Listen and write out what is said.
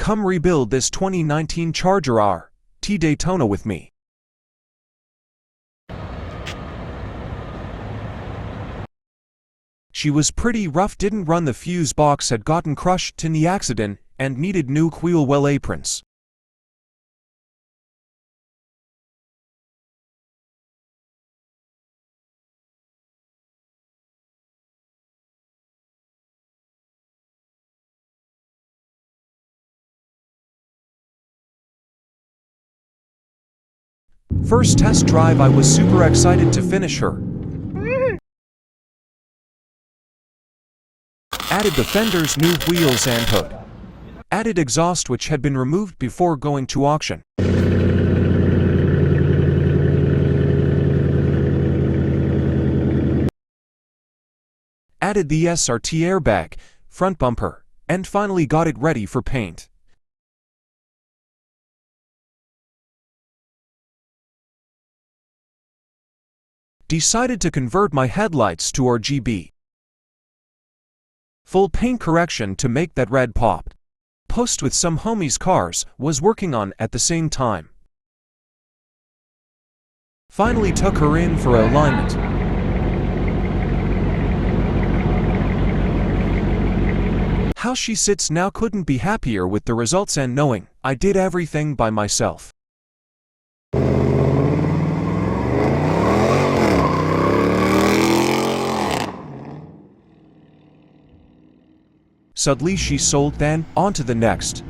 Come rebuild this 2019 Charger R/T Daytona with me. She was pretty rough, didn't run, the fuse box had gotten crushed in the accident and needed new wheel well aprons. First test drive, I was super excited to finish her. Added the fenders, new wheels and hood. Added exhaust which had been removed before going to auction. Added the SRT airbag, front bumper, and finally got it ready for paint. Decided to convert my headlights to RGB. Full paint correction to make that red pop. Post with some homies' cars was working on at the same time. Finally took her in for alignment. How she sits now, couldn't be happier with the results and knowing I did everything by myself. Suddenly she sold, then on to the next.